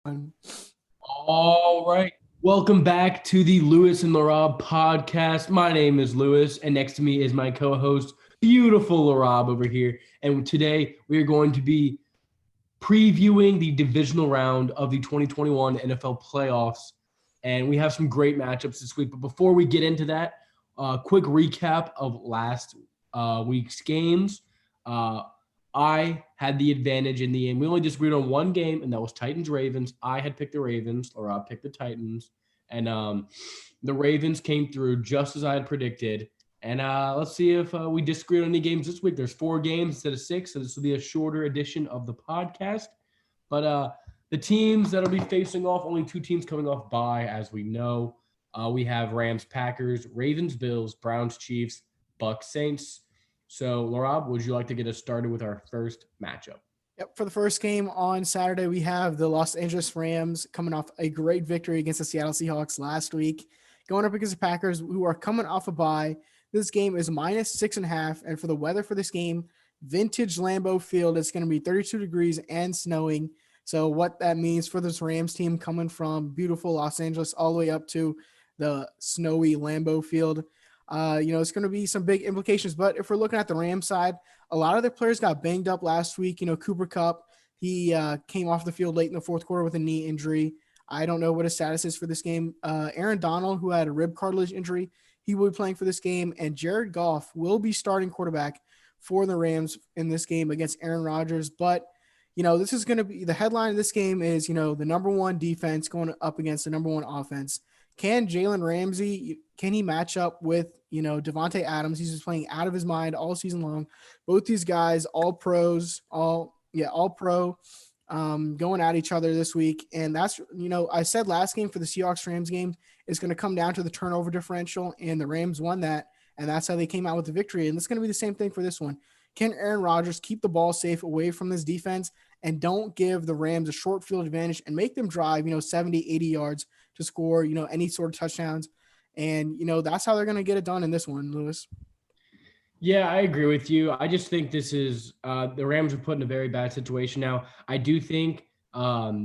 All right. Welcome back to the Lewis and Laraib podcast. My name is Lewis, and next to me is my co-host, beautiful Laraib over here. And today we are going to be previewing the divisional round of the 2021 NFL playoffs. And we have some great matchups this week. But before we get into that, quick recap of last week's games. Uh, I had the advantage in the end. We only disagreed on one game, and that was Titans Ravens. I had picked the Ravens, or I picked the Titans, and the Ravens came through just as I had predicted. And let's see if we disagree on any games this week. There's 4 games instead of 6, so this will be a shorter edition of the podcast. But the teams that'll be facing off, only 2 teams coming off bye, as we know. We have Rams, Packers, Ravens, Bills, Browns, Chiefs, Bucks, Saints. So, Laraib, would you like to get us started with our first matchup? Yep. For the first game on Saturday, we have the Los Angeles Rams coming off a great victory against the Seattle Seahawks last week, going up against the Packers, who are coming off a bye. This game is -6.5. And for the weather for this game, vintage Lambeau Field, it's going to be 32 degrees and snowing. So, what that means for this Rams team coming from beautiful Los Angeles all the way up to the snowy Lambeau Field, it's going to be some big implications. But if we're looking at the Rams side, a lot of their players got banged up last week. Cooper Kupp, he came off the field late in the fourth quarter with a knee injury. I don't know what his status is for this game. Aaron Donald, who had a rib cartilage injury, he will be playing for this game. And Jared Goff will be starting quarterback for the Rams in this game against Aaron Rodgers. But, this is going to be the headline of this game is, the number one defense going up against the number one offense. Can Jalen Ramsey, can he match up with, Devontae Adams? He's just playing out of his mind all season long. Both these guys, all pros, all pro, going at each other this week. And that's, I said last game for the Seahawks-Rams game is going to come down to the turnover differential, and the Rams won that, and that's how they came out with the victory. And it's going to be the same thing for this one. Can Aaron Rodgers keep the ball safe away from this defense and don't give the Rams a short field advantage and make them drive, 70, 80 yards to score, any sort of touchdowns. And, that's how they're going to get it done in this one, Lewis. Yeah, I agree with you. I just think this is the Rams are put in a very bad situation now. I do think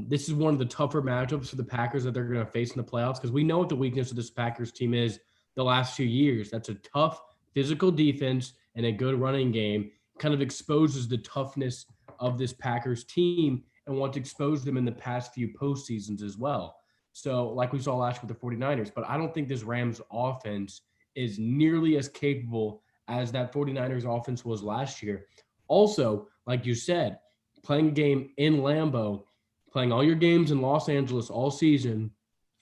this is one of the tougher matchups for the Packers that they're going to face in the playoffs because we know what the weakness of this Packers team is the last few years. That's a tough physical defense and a good running game. Kind of exposes the toughness of this Packers team and what exposed them in the past few postseasons as well. So, like we saw last year with the 49ers, but I don't think this Rams offense is nearly as capable as that 49ers offense was last year. Also, like you said, playing a game in Lambeau, playing all your games in Los Angeles all season,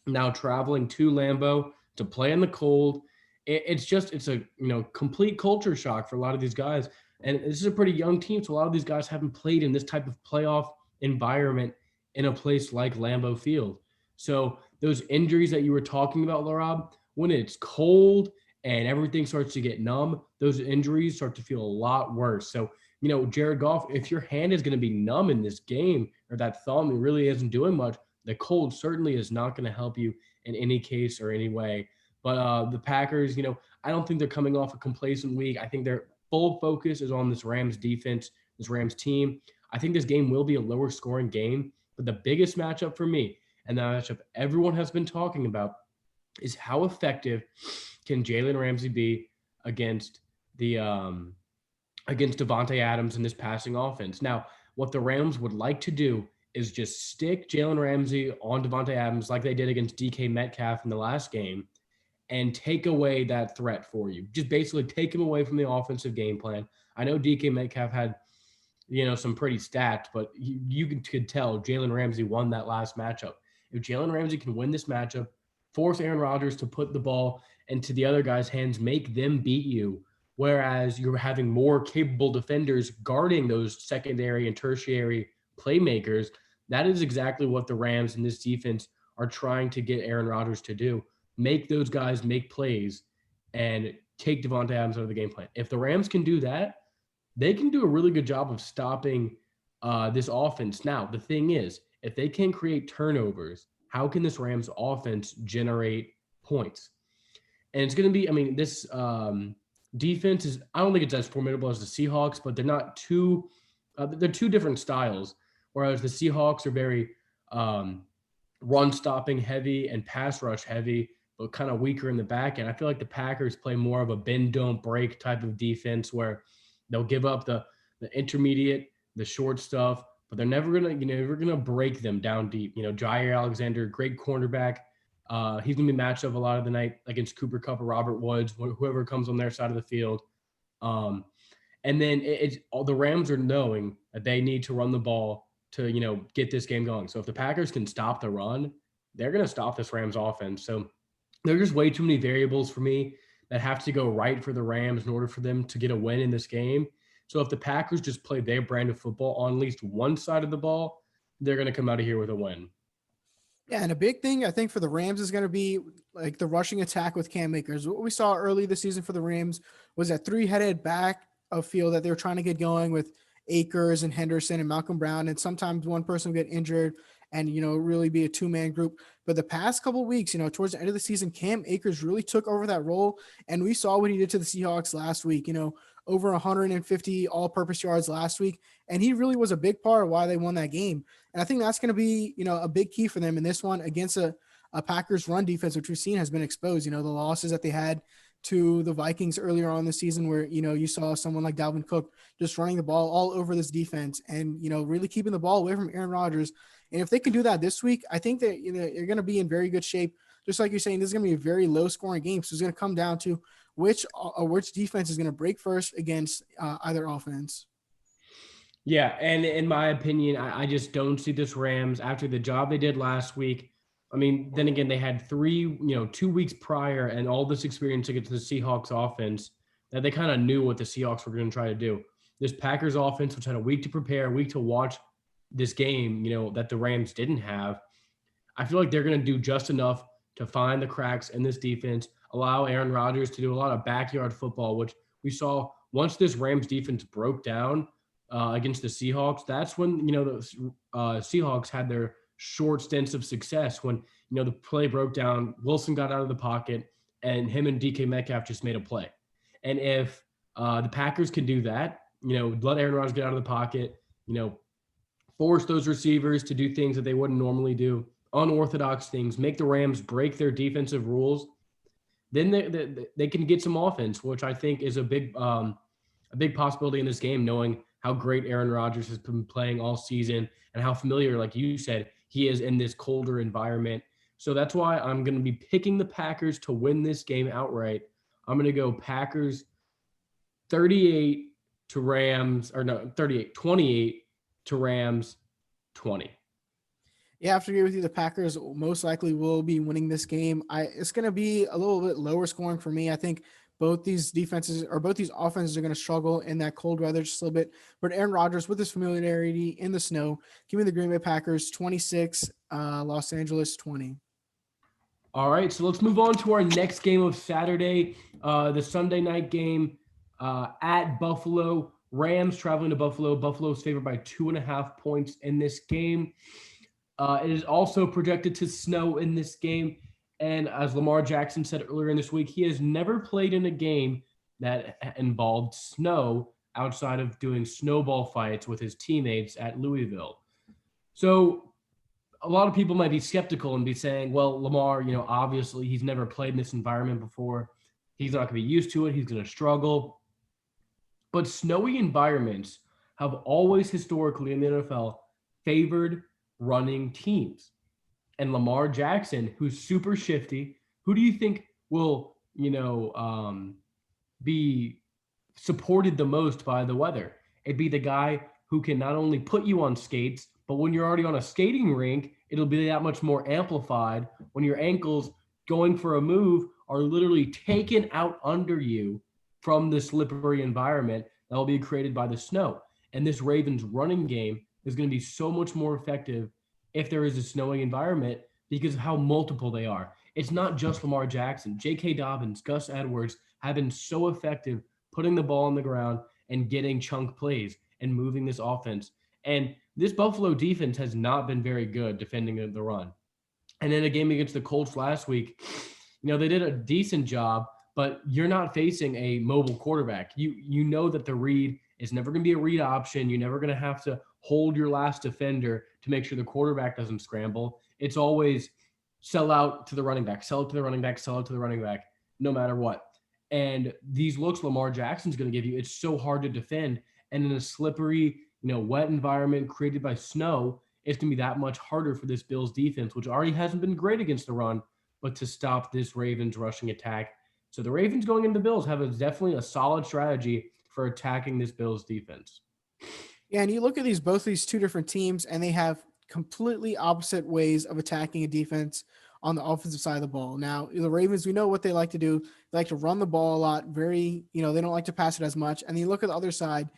now traveling to Lambeau to play in the cold. It's a complete culture shock for a lot of these guys. And this is a pretty young team, so a lot of these guys haven't played in this type of playoff environment in a place like Lambeau Field. So those injuries that you were talking about, Laraib, when it's cold and everything starts to get numb, those injuries start to feel a lot worse. So, Jared Goff, if your hand is going to be numb in this game or that thumb, it really isn't doing much, the cold certainly is not going to help you in any case or any way. But the Packers, I don't think they're coming off a complacent week. I think their full focus is on this Rams defense, this Rams team. I think this game will be a lower scoring game, but the biggest matchup for me and the matchup everyone has been talking about is how effective can Jalen Ramsey be against the against Devontae Adams in this passing offense. Now, what the Rams would like to do is just stick Jalen Ramsey on Devontae Adams like they did against DK Metcalf in the last game and take away that threat for you. Just basically take him away from the offensive game plan. I know DK Metcalf had, some pretty stats, but you could tell Jalen Ramsey won that last matchup. If Jalen Ramsey can win this matchup, force Aaron Rodgers to put the ball into the other guy's hands, make them beat you, whereas you're having more capable defenders guarding those secondary and tertiary playmakers, that is exactly what the Rams in this defense are trying to get Aaron Rodgers to do. Make those guys make plays and take Devontae Adams out of the game plan. If the Rams can do that, they can do a really good job of stopping this offense. Now, the thing is, if they can create turnovers, how can this Rams offense generate points? And it's going to be, this defense is, I don't think it's as formidable as the Seahawks, but they're not they're two different styles. Whereas the Seahawks are very um, run stopping heavy and pass rush heavy, but kind of weaker in the back end. I feel like the Packers play more of a bend don't break type of defense where they'll give up the intermediate, the short stuff, but they're never gonna break them down deep. Jair Alexander, great cornerback. He's gonna be matched up a lot of the night against Cooper Kupp or Robert Woods, whoever comes on their side of the field. Um, and then it's all the Rams are knowing that they need to run the ball to, get this game going. So if the Packers can stop the run, they're going to stop this Rams offense. So there's just way too many variables for me that have to go right for the Rams in order for them to get a win in this game. So if the Packers just play their brand of football on at least one side of the ball, they're going to come out of here with a win. Yeah, and a big thing I think for the Rams is going to be like the rushing attack with Cam Akers. What we saw early this season for the Rams was that three-headed back of field that they were trying to get going with Akers and Henderson and Malcolm Brown, and sometimes one person would get injured and really be a two-man group. But the past couple of weeks, towards the end of the season, Cam Akers really took over that role, and we saw what he did to the Seahawks last week. Over 150 all-purpose yards last week, and he really was a big part of why they won that game. And I think that's going to be, a big key for them in this one against a Packers run defense, which we've seen has been exposed. The losses that they had to the Vikings earlier on the season where, you saw someone like Dalvin Cook just running the ball all over this defense and, really keeping the ball away from Aaron Rodgers. And if they can do that this week, I think that, you're going to be in very good shape. Just like you're saying, this is going to be a very low scoring game. So it's going to come down to which defense is going to break first against either offense. Yeah, and in my opinion, I just don't see this Rams after the job they did last week. I mean, then again, they had 2 weeks prior and all this experience against the Seahawks offense that they kind of knew what the Seahawks were going to try to do. This Packers offense, which had a week to prepare, a week to watch this game, that the Rams didn't have. I feel like they're going to do just enough to find the cracks in this defense, allow Aaron Rodgers to do a lot of backyard football, which we saw once this Rams defense broke down against the Seahawks. That's when, the Seahawks had their short stints of success when, the play broke down, Wilson got out of the pocket, and him and DK Metcalf just made a play. And if the Packers can do that, let Aaron Rodgers get out of the pocket, force those receivers to do things that they wouldn't normally do, unorthodox things, make the Rams break their defensive rules, then they can get some offense, which I think is a big possibility in this game, knowing how great Aaron Rodgers has been playing all season and how familiar, like you said, he is in this colder environment. So that's why I'm going to be picking the Packers to win this game outright. I'm going to go Packers 38 to Rams, or no, 28 to Rams 20. Yeah, I have to agree with you. The Packers most likely will be winning this game. It's going to be a little bit lower scoring for me. I think both these offenses are going to struggle in that cold weather just a little bit. But Aaron Rodgers, with his familiarity in the snow, give me the Green Bay Packers 26, Los Angeles 20. All right, so let's move on to our next game of Saturday, the Sunday night game at Buffalo. Rams traveling to Buffalo. Buffalo is favored by 2.5 points in this game. It is also projected to snow in this game. And as Lamar Jackson said earlier in this week, he has never played in a game that involved snow outside of doing snowball fights with his teammates at Louisville. So a lot of people might be skeptical and be saying, well, Lamar, obviously he's never played in this environment before. He's not going to be used to it. He's going to struggle. But snowy environments have always historically in the NFL favored running teams. And Lamar Jackson, who's super shifty, who do you think will, be supported the most by the weather? It'd be the guy who can not only put you on skates, but when you're already on a skating rink, it'll be that much more amplified when your ankles going for a move are literally taken out under you from the slippery environment that will be created by the snow. And this Ravens running game is going to be so much more effective if there is a snowing environment because of how multiple they are. It's not just Lamar Jackson. J.K. Dobbins, Gus Edwards have been so effective putting the ball on the ground and getting chunk plays and moving this offense. And this Buffalo defense has not been very good defending the run. And in a game against the Colts last week, they did a decent job, but you're not facing a mobile quarterback. You know that the read is never going to be a read option. You're never going to have to hold your last defender to make sure the quarterback doesn't scramble. It's always sell out to the running back, sell it to the running back, sell it to the running back, no matter what. And these looks Lamar Jackson's going to give you, it's so hard to defend. And in a slippery, wet environment created by snow, it's going to be that much harder for this Bills defense, which already hasn't been great against the run, but to stop this Ravens rushing attack. So the Ravens going into the Bills have definitely a solid strategy for attacking this Bills defense. Yeah, and you look at both these two different teams, and they have completely opposite ways of attacking a defense on the offensive side of the ball. Now, the Ravens, we know what they like to do. They like to run the ball a lot. They don't like to pass it as much. And you look at the other side,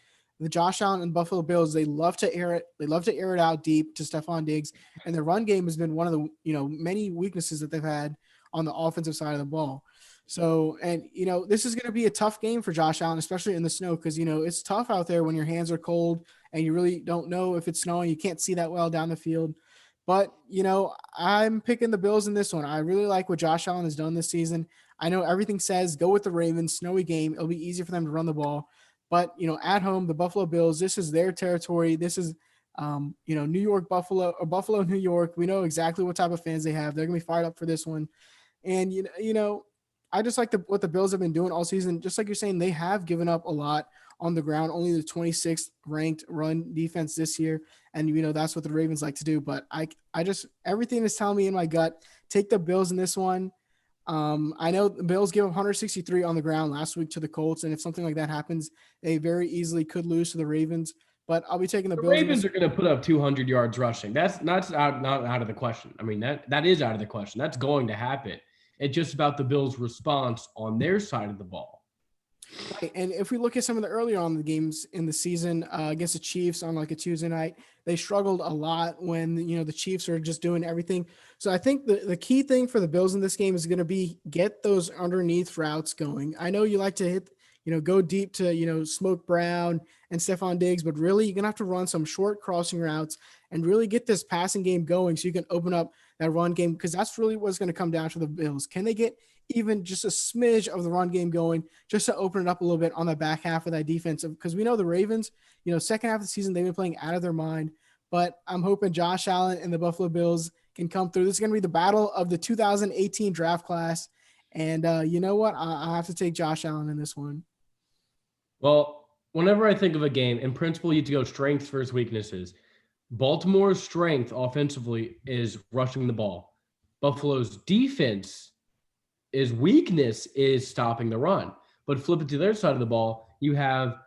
the Josh Allen and Buffalo Bills, they love to air it. They love to air it out deep to Stephon Diggs. And the run game has been one of the, many weaknesses that they've had on the offensive side of the ball. So, and, this is going to be a tough game for Josh Allen, especially in the snow, because, it's tough out there when your hands are cold and you really don't know if it's snowing. You can't see that well down the field. But, I'm picking the Bills in this one. I really like what Josh Allen has done this season. I know everything says go with the Ravens, snowy game. It'll be easy for them to run the ball. But, at home, the Buffalo Bills, this is their territory. This is, New York, Buffalo, or Buffalo, New York. We know exactly what type of fans they have. They're going to be fired up for this one. And, I just like what the Bills have been doing all season. Just like you're saying, they have given up a lot on the ground, only the 26th ranked run defense this year. And, that's what the Ravens like to do. But I just, everything is telling me in my gut, take the Bills in this one. I know the Bills gave up 163 on the ground last week to the Colts. And if something like that happens, they very easily could lose to the Ravens. But I'll be taking the Bills. Ravens are going to put up 200 yards rushing. That's not out of the question. I mean, that is out of the question. That's going to happen. It's just about the Bills' response on their side of the ball. Right. And if we look at some of the earlier on the games in the season against the Chiefs on like a Tuesday night, they struggled a lot when, the Chiefs are just doing everything. So I think the key thing for the Bills in this game is going to be get those underneath routes going. I know you like to hit, go deep to, Smoke Brown and Stephon Diggs, but really you're going to have to run some short crossing routes and really get this passing game going so you can open up that run game, because that's really what's going to come down to the Bills. Can they get even just a smidge of the run game going just to open it up a little bit on the back half of that defense? Because we know the Ravens, second half of the season, they've been playing out of their mind, but I'm hoping Josh Allen and the Buffalo Bills can come through. This is going to be the battle of the 2018 draft class. And you know what? I have to take Josh Allen in this one. Well, whenever I think of a game, in principle, you have to go strengths versus weaknesses. Baltimore's strength offensively is rushing the ball. Buffalo's defense weakness is stopping the run. But flip it to their side of the ball, you have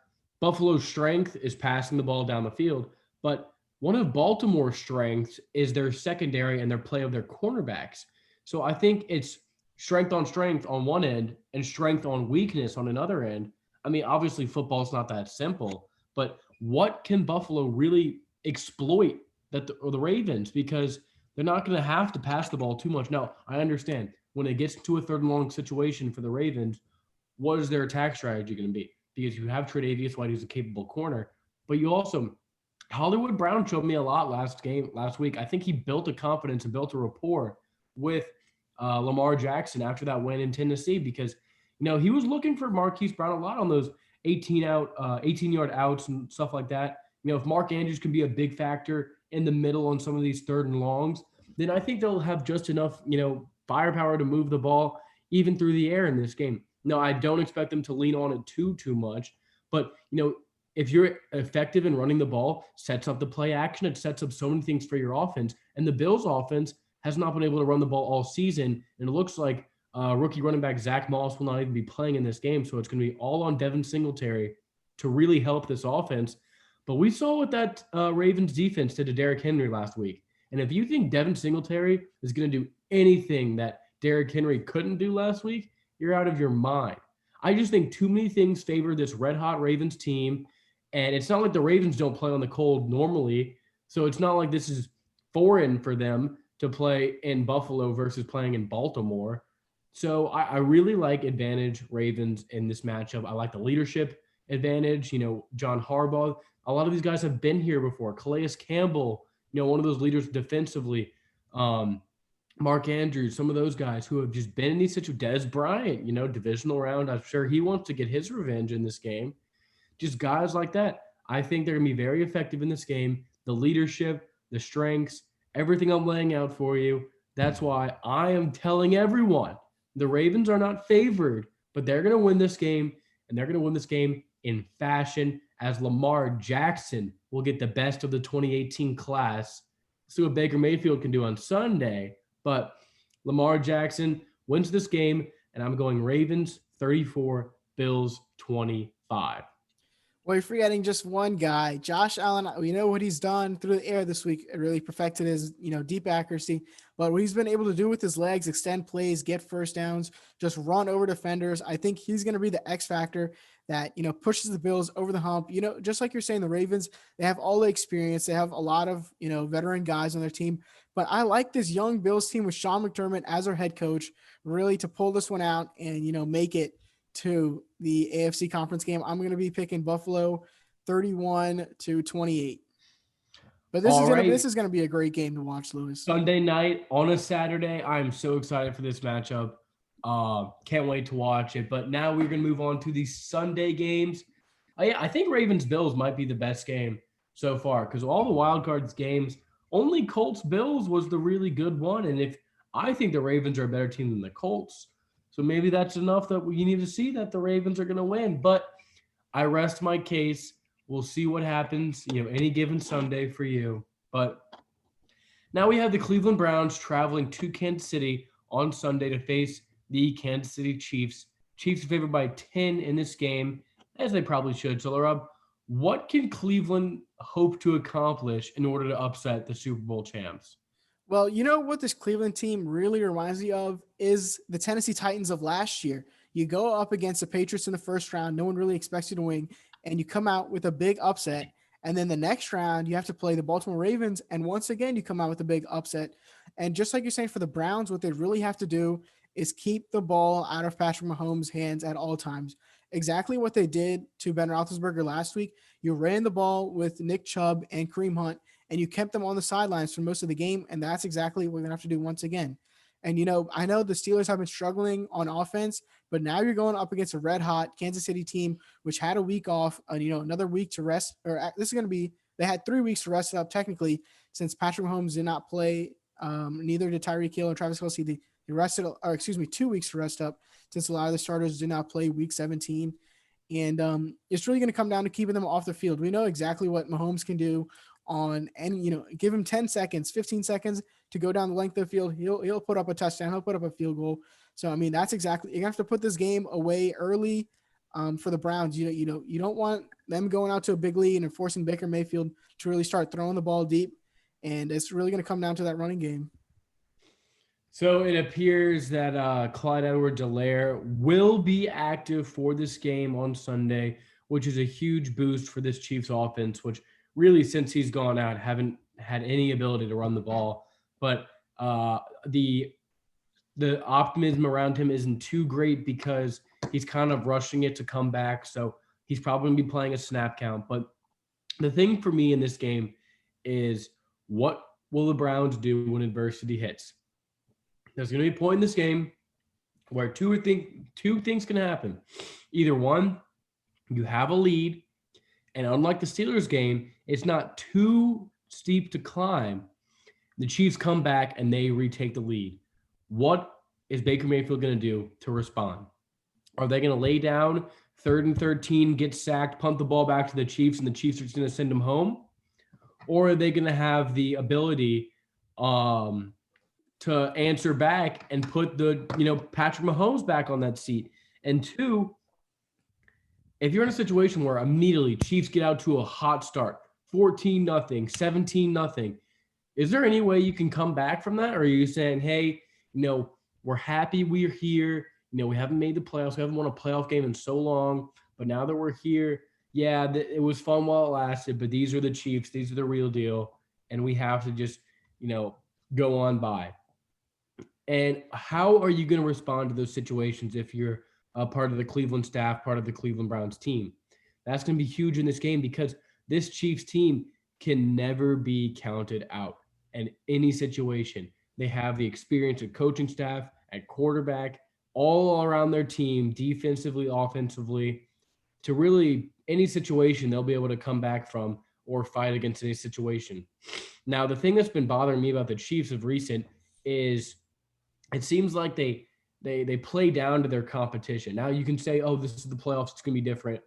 Buffalo's strength is passing the ball down the field. But one of Baltimore's strengths is their secondary and their play of their cornerbacks. So I think it's strength on one end and strength on weakness on another end. I mean, obviously football's not that simple, but what can Buffalo really exploit the Ravens? Because they're not going to have to pass the ball too much. Now, I understand when it gets to a third and long situation for the Ravens, what is their attack strategy going to be? Because you have Tre'Davious White, who's a capable corner, but you also Hollywood Brown showed me a lot last week. I think he built a confidence and built a rapport with Lamar Jackson after that win in Tennessee, because he was looking for Marquise Brown a lot on those 18-yard outs and stuff like that. If Mark Andrews can be a big factor in the middle on some of these third and longs, then I think they'll have just enough, firepower to move the ball even through the air in this game. No, I don't expect them to lean on it too much, but if you're effective in running the ball, sets up the play action, it sets up so many things for your offense. And the Bills offense has not been able to run the ball all season, and it looks like rookie running back Zach Moss will not even be playing in this game, so it's going to be all on Devin Singletary to really help this offense. But we saw what that Ravens defense did to Derrick Henry last week. And if you think Devin Singletary is going to do anything that Derrick Henry couldn't do last week, you're out of your mind. I just think too many things favor this red-hot Ravens team. And it's not like the Ravens don't play on the cold normally. So it's not like this is foreign for them to play in Buffalo versus playing in Baltimore. So I really like advantage Ravens in this matchup. I like the leadership advantage. John Harbaugh, a lot of these guys have been here before. Calais Campbell, one of those leaders defensively. Mark Andrews, some of those guys who have just been in these situations. Dez Bryant, divisional round. I'm sure he wants to get his revenge in this game. Just guys like that. I think they're going to be very effective in this game. The leadership, the strengths, everything I'm laying out for you. That's why I am telling everyone the Ravens are not favored, but they're going to win this game, and they're going to win this game in fashion as Lamar Jackson will get the best of the 2018 class. See what Baker Mayfield can do on Sunday, but Lamar Jackson wins this game, and I'm going Ravens 34, Bills 25. Well, you're forgetting just one guy, Josh Allen. We know what he's done through the air this week. It really perfected his, deep accuracy. But what he's been able to do with his legs, extend plays, get first downs, just run over defenders. I think he's going to be the X factor that, pushes the Bills over the hump. Just like you're saying, the Ravens, they have all the experience. They have a lot of, veteran guys on their team. But I like this young Bills team with Sean McDermott as their head coach, really to pull this one out and, make it to the AFC conference game. I'm going to be picking Buffalo 31-28. But this All right. is going to be a great game to watch, Lewis. Sunday night on a Saturday. I'm so excited for this matchup. Can't wait to watch it. But now we're going to move on to the Sunday games. I think Ravens-Bills might be the best game so far because all the wild cards games, only Colts-Bills was the really good one. And I think the Ravens are a better team than the Colts. So maybe that's enough that you need to see that the Ravens are going to win. But I rest my case. We'll see what happens, any given Sunday for you. But now we have the Cleveland Browns traveling to Kansas City on Sunday to face the Kansas City Chiefs. Chiefs are favored by 10 in this game, as they probably should. So, Laraib, what can Cleveland hope to accomplish in order to upset the Super Bowl champs? Well, you know what this Cleveland team really reminds me of is the Tennessee Titans of last year. You go up against the Patriots in the first round, no one really expects you to win, and you come out with a big upset. And then the next round, you have to play the Baltimore Ravens, and once again, you come out with a big upset. And just like you're saying for the Browns, what they really have to do is keep the ball out of Patrick Mahomes' hands at all times. Exactly what they did to Ben Roethlisberger last week. You ran the ball with Nick Chubb and Kareem Hunt, and you kept them on the sidelines for most of the game, and that's exactly what we're going to have to do once again. And, I know the Steelers have been struggling on offense, but now you're going up against a red-hot Kansas City team, which had a week off, another week to rest. Or this is going to be – they had 3 weeks to rest up technically since Patrick Mahomes did not play. Neither did Tyreek Hill or Travis Kelce. They rested – or, 2 weeks to rest up since a lot of the starters did not play week 17. And it's really going to come down to keeping them off the field. We know exactly what Mahomes can do give him 10 seconds, 15 seconds to go down the length of the field. He'll put up a touchdown. He'll put up a field goal. So, that's exactly, you have to put this game away early for the Browns. You don't want them going out to a big lead and forcing Baker Mayfield to really start throwing the ball deep. And it's really going to come down to that running game. So it appears that Clyde Edwards-Helaire will be active for this game on Sunday, which is a huge boost for this Chiefs offense, which really, since he's gone out, haven't had any ability to run the ball. But the optimism around him isn't too great because he's kind of rushing it to come back. So he's probably going to be playing a snap count. But the thing for me in this game is, what will the Browns do when adversity hits? There's going to be a point in this game where two things can happen. Either one, you have a lead, and unlike the Steelers game, it's not too steep to climb. The Chiefs come back and they retake the lead. What is Baker Mayfield going to do to respond? Are they going to lay down 3rd and 13, get sacked, punt the ball back to the Chiefs, and the Chiefs are just going to send them home? Or are they going to have the ability to answer back and put Patrick Mahomes back on that seat? And two, if you're in a situation where immediately Chiefs get out to a hot start, 14-0, 17-0, is there any way you can come back from that? Or are you saying, hey, we're happy we're here. We haven't made the playoffs. We haven't won a playoff game in so long. But now that we're here, yeah, it was fun while it lasted, but these are the Chiefs. These are the real deal. And we have to just, go on by. And how are you going to respond to those situations if you're a part of the Cleveland staff, part of the Cleveland Browns team? That's going to be huge in this game because this Chiefs team can never be counted out in any situation. They have the experience of coaching staff, at quarterback, all around their team, defensively, offensively, to really any situation they'll be able to come back from or fight against any situation. Now, the thing that's been bothering me about the Chiefs of recent is it seems like they play down to their competition. Now you can say, "Oh, this is the playoffs; it's going to be different,"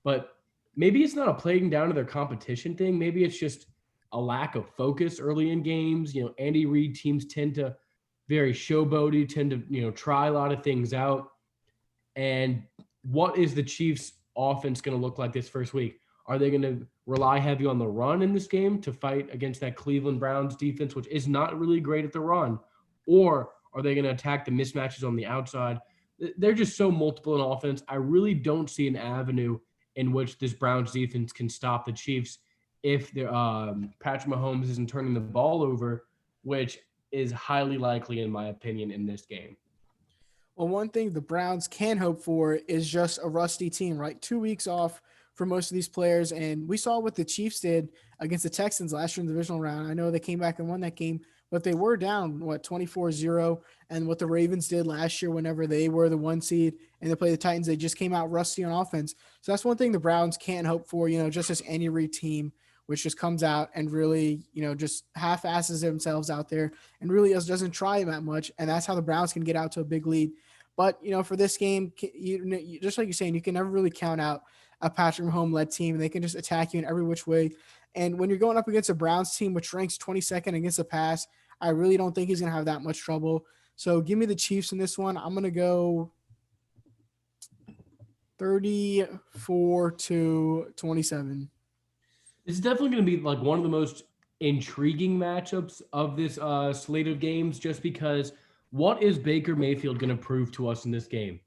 but maybe it's not a playing down to their competition thing. Maybe it's just a lack of focus early in games. Andy Reid teams tend to very showboaty, tend to try a lot of things out. And what is the Chiefs' offense going to look like this first week? Are they going to rely heavy on the run in this game to fight against that Cleveland Browns defense, which is not really great at the run? Or are they going to attack the mismatches on the outside? They're just so multiple in offense. I really don't see an avenue in which this Browns defense can stop the Chiefs if Patrick Mahomes isn't turning the ball over, which is highly likely, in my opinion, in this game. Well, one thing the Browns can hope for is just a rusty team, right? 2 weeks off for most of these players. And we saw what the Chiefs did against the Texans last year in the divisional round. I know they came back and won that game, but they were down, 24-0. And what the Ravens did last year whenever they were the 1 seed and they played the Titans, they just came out rusty on offense. So that's one thing the Browns can hope for, just as any Reid team, which just comes out and really, just half-asses themselves out there and really doesn't try that much. And that's how the Browns can get out to a big lead. But, for this game, just like you're saying, you can never really count out a Patrick Mahomes-led team. They can just attack you in every which way. And when you're going up against a Browns team, which ranks 22nd against the pass, I really don't think he's going to have that much trouble. So give me the Chiefs in this one. I'm going to go 34-27. This is definitely going to be like one of the most intriguing matchups of this slate of games, just because what is Baker Mayfield going to prove to us in this game?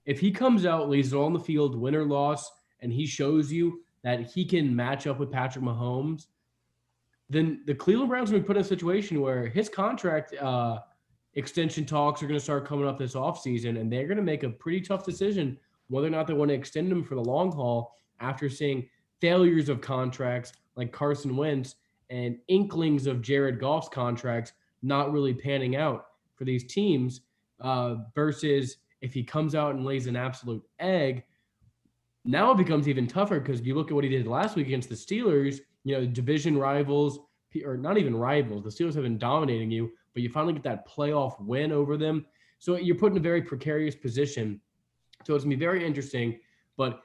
If he comes out, lays it all on the field, win or loss, and he shows you that he can match up with Patrick Mahomes, then the Cleveland Browns are going to be put in a situation where his contract extension talks are going to start coming up this offseason, and they're going to make a pretty tough decision whether or not they want to extend him for the long haul after seeing failures of contracts like Carson Wentz and inklings of Jared Goff's contracts not really panning out for these teams versus if he comes out and lays an absolute egg. Now it becomes even tougher because if you look at what he did last week against the Steelers, division rivals, or not even rivals, the Steelers have been dominating you, but you finally get that playoff win over them. So you're put in a very precarious position. So it's going to be very interesting, but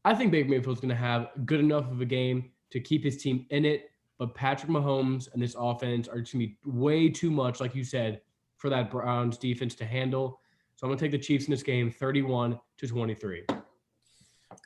I think Baker Mayfield's going to have good enough of a game to keep his team in it, but Patrick Mahomes and this offense are just going to be way too much, like you said, for that Browns defense to handle. So I'm going to take the Chiefs in this game 31-23.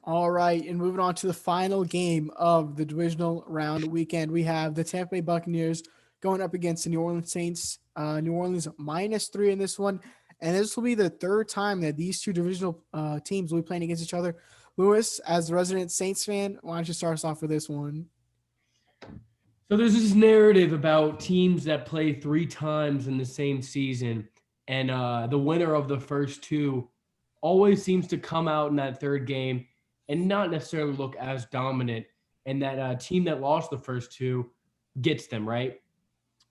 All right, and moving on to the final game of the divisional round weekend, we have the Tampa Bay Buccaneers going up against the New Orleans Saints. New Orleans -3 in this one, and this will be the third time that these two divisional teams will be playing against each other. Lewis, as the resident Saints fan, why don't you start us off with this one? So there's this narrative about teams that play 3 times in the same season, and the winner of the first 2 always seems to come out in that third game and not necessarily look as dominant, and that team that lost the first 2 gets them, right?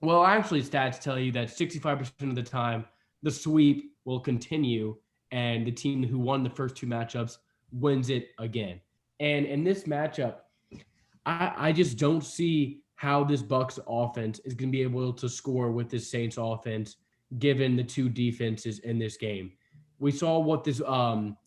Well, actually, stats tell you that 65% of the time, the sweep will continue, and the team who won the first 2 matchups wins it again. And in this matchup, I just don't see how this Bucs offense is going to be able to score with this Saints offense, given the 2 defenses in this game. We saw what this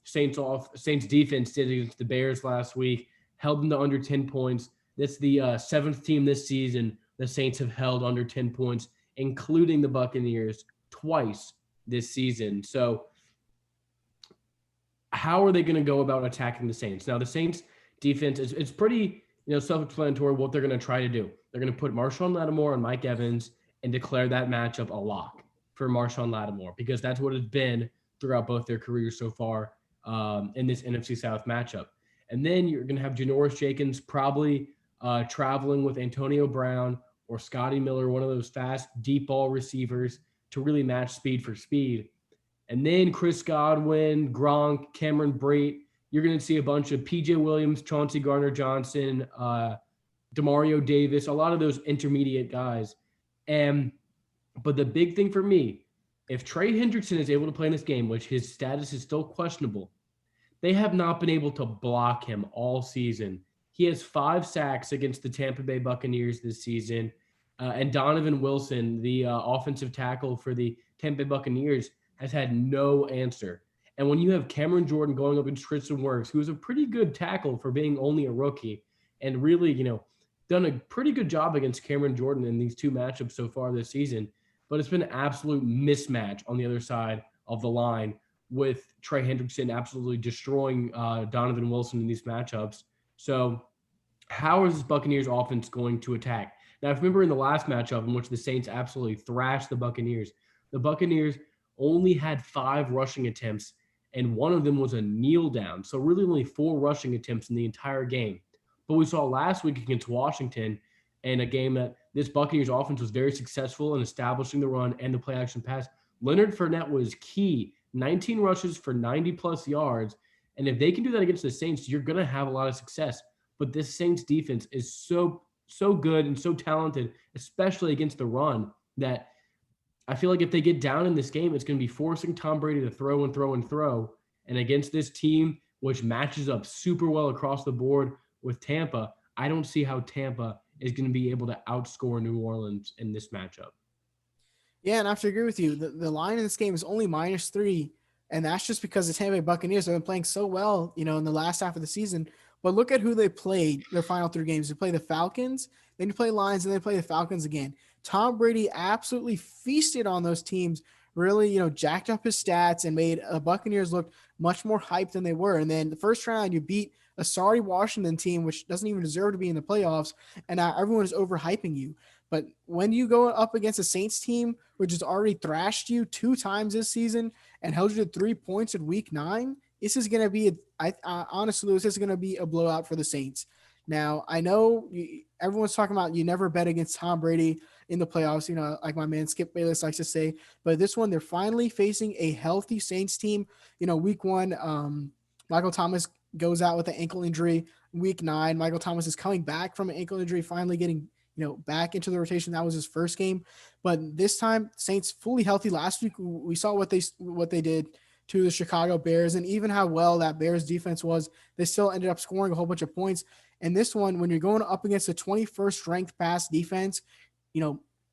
Saints defense did against the Bears last week, held them to under 10 points. That's the 7th team this season the Saints have held under 10 points, including the Buccaneers twice this season. So how are they going to go about attacking the Saints? Now, the Saints defense it's pretty self-explanatory what they're going to try to do. They're going to put Marshawn Lattimore and Mike Evans and declare that matchup a lock for Marshawn Lattimore, because that's what it's been throughout both their careers so far in this NFC South matchup. And then you're going to have Janoris Jenkins probably traveling with Antonio Brown or Scotty Miller, one of those fast deep ball receivers, to really match speed for speed. And then Chris Godwin, Gronk, Cameron Brate. You're going to see a bunch of P.J. Williams, Chauncey Gardner-Johnson, Demario Davis, a lot of those intermediate guys. But the big thing for me, if Trey Hendrickson is able to play in this game, which his status is still questionable, they have not been able to block him all season. He has 5 sacks against the Tampa Bay Buccaneers this season. And Donovan Wilson, the offensive tackle for the Tampa Bay Buccaneers, has had no answer. And when you have Cameron Jordan going up against Tristan Wirfs, who is a pretty good tackle for being only a rookie, and really, done a pretty good job against Cameron Jordan in these 2 matchups so far this season, but it's been an absolute mismatch on the other side of the line with Trey Hendrickson absolutely destroying Donovan Wilson in these matchups. So how is this Buccaneers offense going to attack? Now, if you remember in the last matchup in which the Saints absolutely thrashed the Buccaneers only had 5 rushing attempts, and one of them was a kneel down. So really only 4 rushing attempts in the entire game. But we saw last week against Washington in a game that this Buccaneers offense was very successful in establishing the run and the play action pass. Leonard Fournette was key, 19 rushes for 90-plus yards. And if they can do that against the Saints, you're going to have a lot of success. But this Saints defense is so good and so talented, especially against the run, that I feel like if they get down in this game, it's going to be forcing Tom Brady to throw and throw and throw. And against this team, which matches up super well across the board with Tampa, I don't see how Tampa is going to be able to outscore New Orleans in this matchup. Yeah, and I have to agree with you. The line in this game is only -3, and that's just because the Tampa Bay Buccaneers have been playing so well, in the last half of the season. But look at who they played their final 3 games. They play the Falcons, then you play Lions, and they play the Falcons again. Tom Brady absolutely feasted on those teams, really, jacked up his stats and made the Buccaneers look much more hyped than they were. And then the first round, you beat a sorry Washington team, which doesn't even deserve to be in the playoffs, and now everyone is overhyping you. But when you go up against a Saints team, which has already thrashed you 2 times this season and held you to 3 points in week 9, this is going to be, honestly, this is going to be a blowout for the Saints. Now, I know everyone's talking about you never bet against Tom Brady in the playoffs, like my man Skip Bayless likes to say. But this one, they're finally facing a healthy Saints team. Week 1, Michael Thomas goes out with an ankle injury. Week 9, Michael Thomas is coming back from an ankle injury, finally getting back into the rotation. That was his first game, but this time Saints fully healthy. Last week we saw what they did to the Chicago Bears, and even how well that Bears defense was. They still ended up scoring a whole bunch of points. And this one, when you're going up against a 21st ranked pass defense,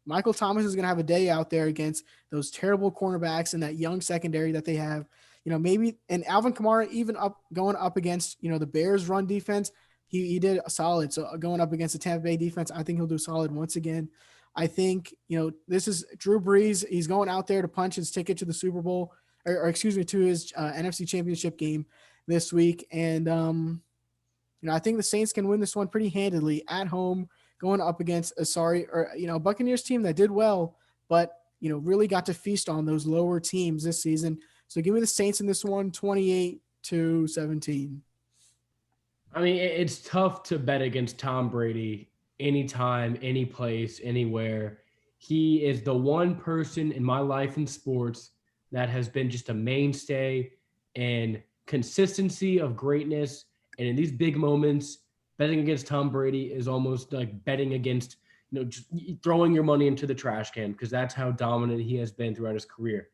Michael Thomas is going to have a day out there against those terrible cornerbacks and that young secondary that they have. Maybe, and Alvin Kamara even going up against the Bears run defense. He did a solid. So going up against the Tampa Bay defense, I think he'll do solid once again. I think, this is Drew Brees. He's going out there to punch his ticket to the Super Bowl, or excuse me, to his NFC Championship game this week. And, I think the Saints can win this one pretty handily at home, going up against a Buccaneers team that did well, but, really got to feast on those lower teams this season. So give me the Saints in this one, 28-17. I mean, it's tough to bet against Tom Brady anytime, any place, anywhere. He is the one person in my life in sports that has been just a mainstay and consistency of greatness. And in these big moments, betting against Tom Brady is almost like betting against, just throwing your money into the trash can, because that's how dominant he has been throughout his career.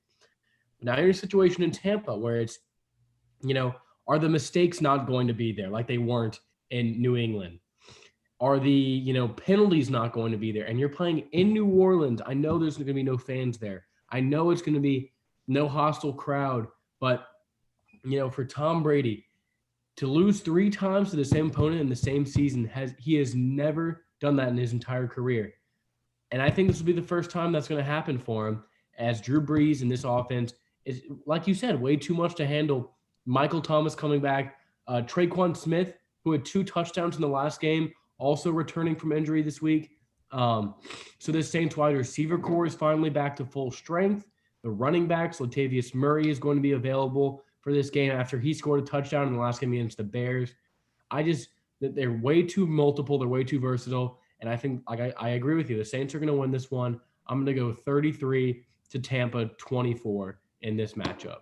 Now you're in a situation in Tampa where it's, are the mistakes not going to be there like they weren't in New England? Are the, penalties not going to be there? And you're playing in New Orleans. I know there's going to be no fans there. I know it's going to be no hostile crowd. But, for Tom Brady to lose 3 times to the same opponent in the same season, he has never done that in his entire career. And I think this will be the first time that's going to happen for him, as Drew Brees in this offense is, like you said, way too much to handle. Michael Thomas coming back, Traquan Smith, who had 2 touchdowns in the last game, also returning from injury this week. So this Saints wide receiver core is finally back to full strength. The running backs, Latavius Murray, is going to be available for this game after he scored a touchdown in the last game against the Bears. That they're way too multiple. They're way too versatile. And I think, I agree with you. The Saints are going to win this one. I'm going to go 33 to Tampa 24 in this matchup.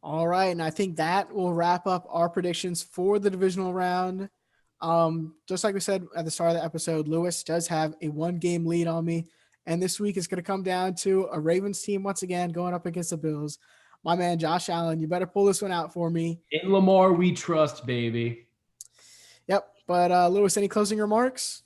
All right, and I think that will wrap up our predictions for the divisional round. Just like we said at the start of the episode, Lewis does have a 1-game lead on me, and this week is going to come down to a Ravens team once again going up against the Bills. my man Josh Allen. You better pull this one out for me. In Lamar, we trust, baby. Yep. But Lewis, any closing remarks?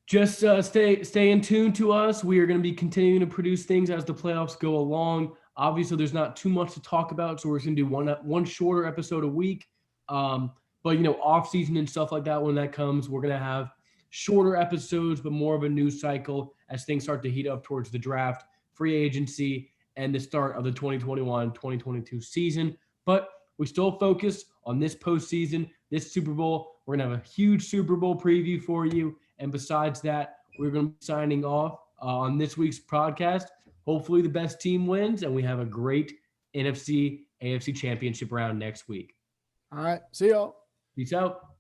Just stay in tune to us. We are going to be continuing to produce things as the playoffs go along. Obviously, there's not too much to talk about, so we're going to do one shorter episode a week. But off season and stuff like that, when that comes, we're going to have shorter episodes, but more of a news cycle as things start to heat up towards the draft, free agency, and the start of the 2021-2022 season. But we still focus on this postseason, this Super Bowl. We're going to have a huge Super Bowl preview for you. And besides that, we're going to be signing off on this week's podcast. Hopefully the best team wins, and we have a great NFC, AFC championship round next week. All right. See y'all. Peace out.